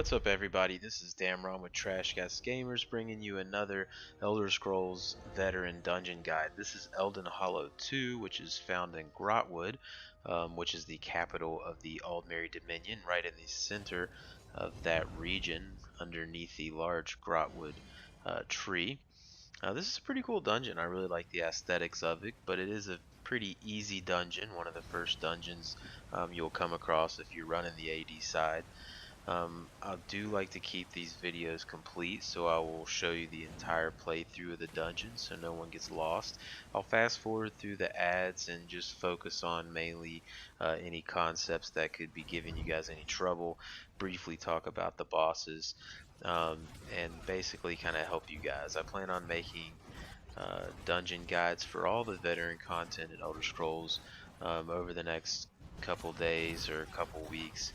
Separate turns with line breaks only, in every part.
What's up everybody, this is Damron with xxDAMRONxx bringing you another Elder Scrolls Veteran Dungeon Guide. This is Elden Hollow 2, which is found in Grotwood, which is the capital of the Aldmeri Dominion, right in the center of that region, underneath the large Grotwood tree. This is a pretty cool dungeon. I really like the aesthetics of it, but it is a pretty easy dungeon, one of the first dungeons you'll come across if you're running the AD side. I do like to keep these videos complete, so I will show you the entire playthrough of the dungeon so no one gets lost. I'll fast forward through the ads and just focus on mainly any concepts that could be giving you guys any trouble, briefly talk about the bosses, and basically kind of help you guys. I plan on making dungeon guides for all the veteran content in Elder Scrolls over the next couple days or couple weeks,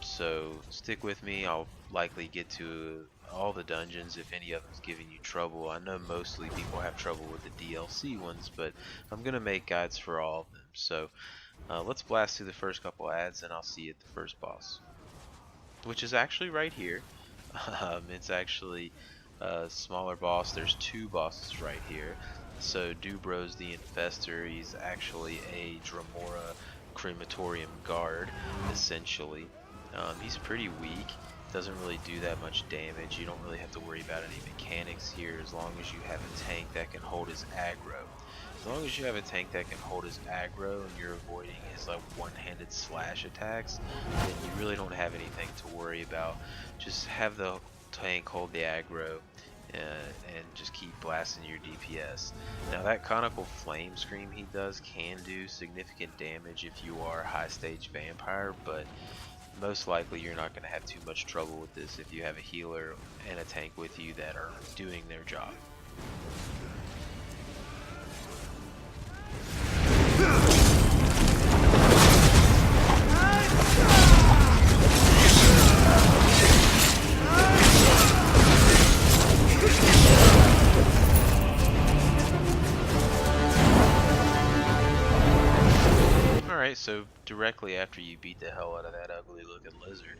so stick with me. I'll likely get to all the dungeons if any of them's giving you trouble. I know mostly people have trouble with the DLC ones, but I'm gonna make guides for all of them. So let's blast through the first couple ads and I'll see you at the first boss, which is actually right here. It's actually a smaller boss. There's two bosses right here. So Dubro's the Infestor. He's actually a Dremora crematorium guard, essentially. He's pretty weak, doesn't really do that much damage. You don't really have to worry about any mechanics here as long as you have a tank that can hold his aggro. As long as you have a tank that can hold his aggro and you're avoiding his like one-handed slash attacks, then you really don't have anything to worry about. Just have the tank hold the aggro and just keep blasting your DPS. Now that conical flame scream he does can do significant damage if you are a high stage vampire, but most likely you're not going to have too much trouble with this if you have a healer and a tank with you that are doing their job. So directly after you beat the hell out of that ugly looking lizard,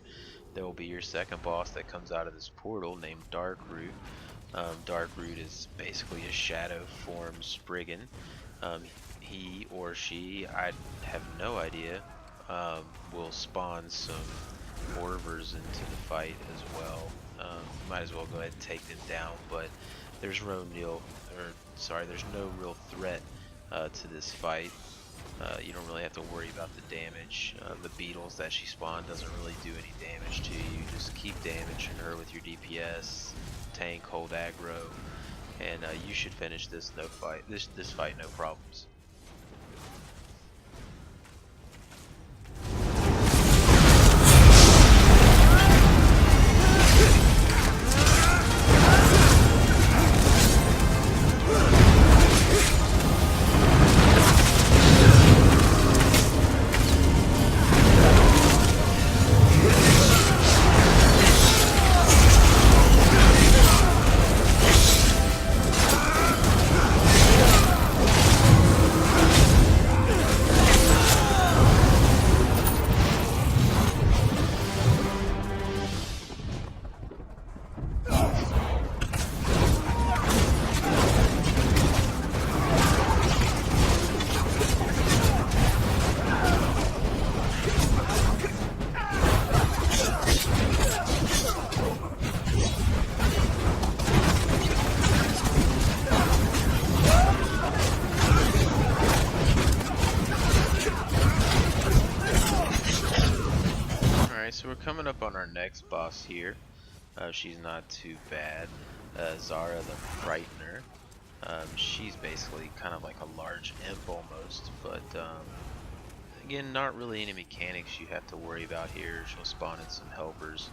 there will be your second boss that comes out of this portal named Darkroot. Darkroot is basically a shadow form Spriggan. He or she, I have no idea, will spawn some Morvers into the fight as well. Might as well go ahead and take them down, but there's no real threat to this fight. You don't really have to worry about the damage. The beetles that she spawned doesn't really do any damage to you. Just keep damaging her with your DPS, tank, hold aggro, and you should finish this fight no problems. So we're coming up on our next boss here. She's not too bad. Zara the Brightener. She's basically kind of like a large imp almost, but again, not really any mechanics you have to worry about here. She'll spawn in some helpers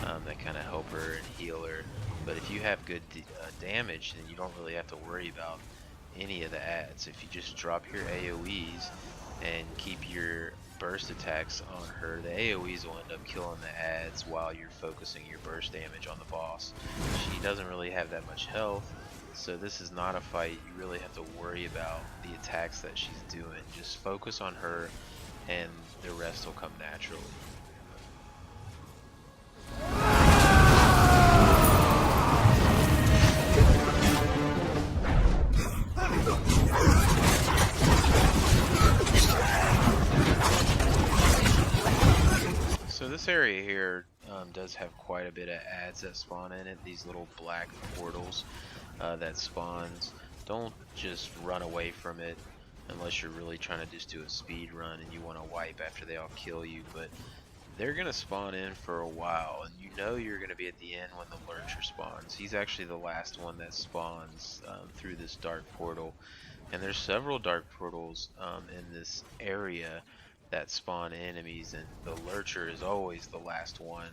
that kind of help her and heal her, but if you have good damage, then you don't really have to worry about any of the ads. If you just drop your AoEs and keep your burst attacks on her, the AoEs will end up killing the ads while you're focusing your burst damage on the boss. She doesn't really have that much health, so this is not a fight you really have to worry about the attacks that she's doing. Just focus on her and the rest will come naturally. does have quite a bit of ads that spawn in it, these little black portals that spawns. Don't just run away from it unless you're really trying to just do a speed run and you want to wipe after they all kill you, but they're going to spawn in for a while, and you know you're going to be at the end when the Lurcher spawns. He's actually the last one that spawns through this dark portal, and there's several dark portals in this area that spawn enemies, and the Lurcher is always the last one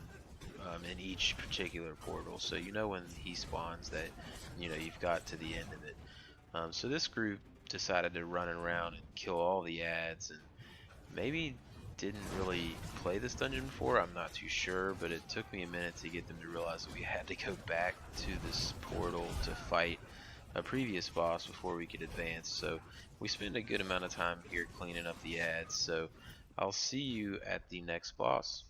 in each particular portal, so you know when he spawns that you've got to the end of it. So this group decided to run around and kill all the ads, and maybe didn't really play this dungeon before, I'm not too sure, but it took me a minute to get them to realize that we had to go back to this portal to fight a previous boss before we could advance. So we spent a good amount of time here cleaning up the ads, so I'll see you at the next boss.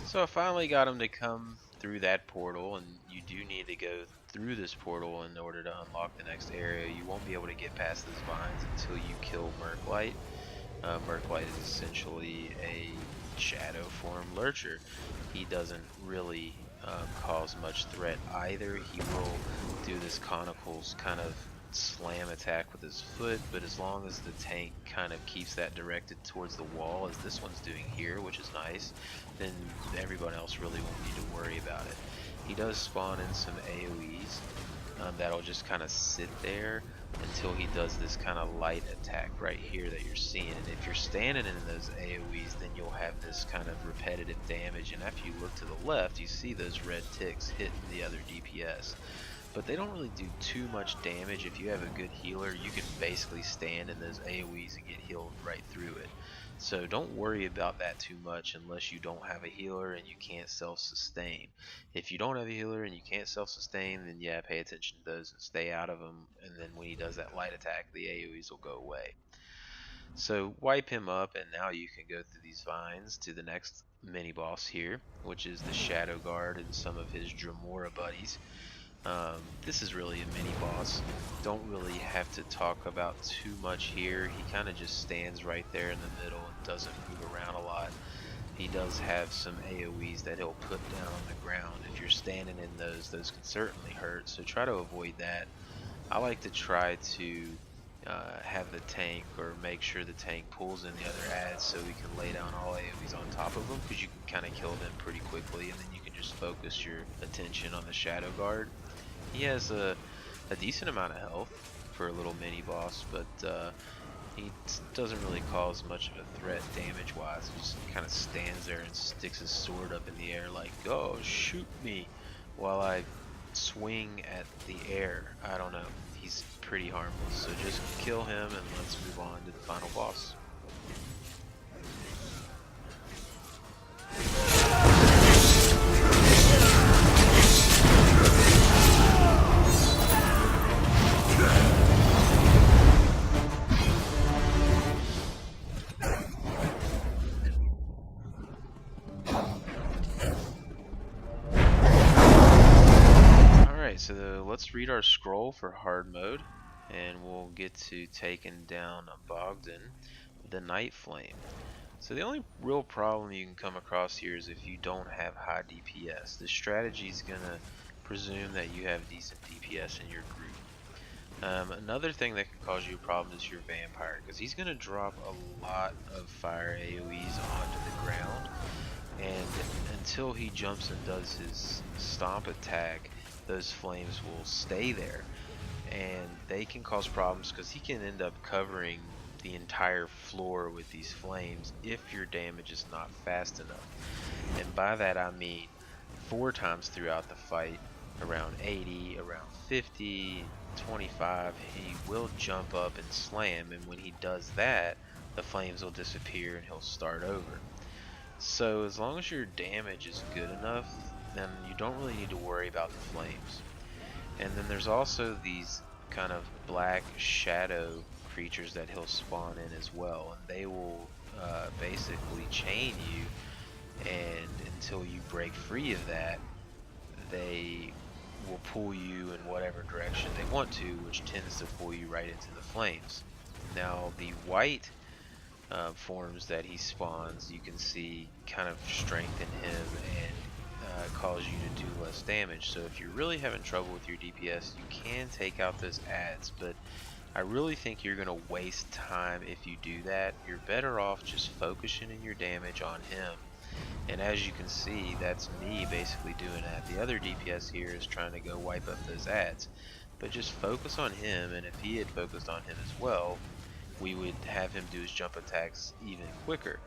So I finally got him to come through that portal, and you do need to go through this portal in order to unlock the next area. You won't be able to get past those vines until you kill Murklight. Murklight is essentially a shadow form Lurcher. He doesn't really cause much threat either. He will do this conicals kind of slam attack with his foot, but as long as the tank kind of keeps that directed towards the wall, as this one's doing here, which is nice, then everyone else really won't need to worry about it. He does spawn in some AoEs that'll just kind of sit there until he does this kind of light attack right here that you're seeing, and if you're standing in those AoEs, then you'll have this kind of repetitive damage, and after you look to the left, you see those red ticks hitting the other DPS. But they don't really do too much damage. If you have a good healer, you can basically stand in those AoEs and get healed right through it. So don't worry about that too much unless you don't have a healer and you can't self-sustain. If you don't have a healer and you can't self-sustain, then yeah, pay attention to those and stay out of them, and then when he does that light attack, the AoEs will go away. So wipe him up, and now you can go through these vines to the next mini boss here, which is the Shadow Guard and some of his Dremora buddies. This is really a mini boss. Don't really have to talk about too much here. He kind of just stands right there in the middle and doesn't move around a lot. He does have some AoEs that he'll put down on the ground. If you're standing in those can certainly hurt, so try to avoid that. I like to try to have the tank, or make sure the tank pulls in the other ads so we can lay down all AoEs on top of them, because you can kind of kill them pretty quickly, and then you can just focus your attention on the Shadow Guard. He has a decent amount of health for a little mini boss, but he doesn't really cause much of a threat damage wise. He just kind of stands there and sticks his sword up in the air like, "Oh, shoot me," while I swing at the air. I don't know. He's pretty harmless, so just kill him and let's move on to the final boss. So let's read our scroll for hard mode, and we'll get to taking down Bogdan, the Night Flame. So the only real problem you can come across here is if you don't have high DPS. The strategy is going to presume that you have decent DPS in your group. Another thing that can cause you a problem is your Vampire, because he's going to drop a lot of fire AoEs onto the ground, and until he jumps and does his stomp attack, those flames will stay there, and they can cause problems because he can end up covering the entire floor with these flames if your damage is not fast enough. And by that I mean 4 times throughout the fight, around 80, around 50, 25, he will jump up and slam, and when he does that, the flames will disappear and he'll start over. So as long as your damage is good enough, then you don't really need to worry about the flames. And then there's also these kind of black shadow creatures that he'll spawn in as well, and they will basically chain you, and until you break free of that, they will pull you in whatever direction they want to, which tends to pull you right into the flames. Now the white forms that he spawns, you can see kind of strengthen him and cause you to do less damage. So if you're really having trouble with your DPS, you can take out those ads, but I really think you're going to waste time if you do that. You're better off just focusing in your damage on him. And as you can see, that's me basically doing that. The other DPS here is trying to go wipe up those ads. But just focus on him, and if he had focused on him as well, we would have him do his jump attacks even quicker.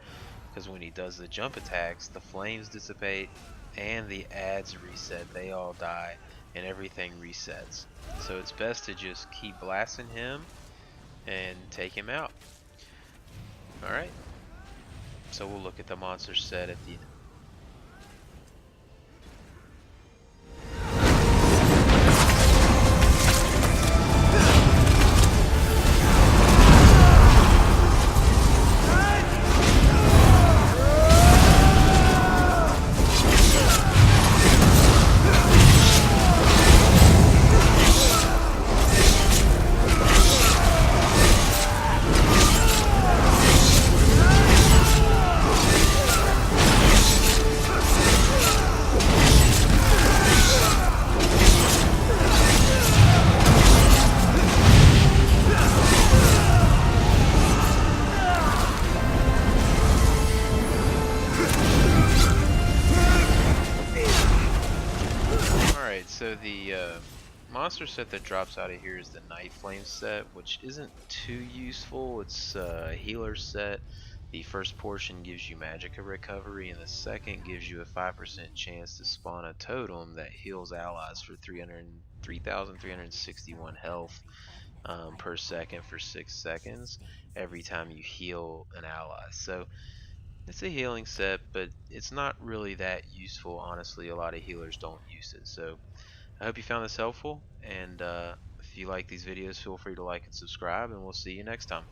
Because when he does the jump attacks, the flames dissipate and the ads reset. They all die and everything resets. So it's best to just keep blasting him and take him out. Alright. So we'll look at the monster set at the end. So the monster set that drops out of here is the Night Flame set, which isn't too useful. It's a healer set. The first portion gives you magicka recovery, and the second gives you a 5% chance to spawn a totem that heals allies for 3,361 health per second for 6 seconds every time you heal an ally. So it's a healing set, but it's not really that useful. Honestly, a lot of healers don't use it. So I hope you found this helpful, and if you like these videos, feel free to like and subscribe, and we'll see you next time.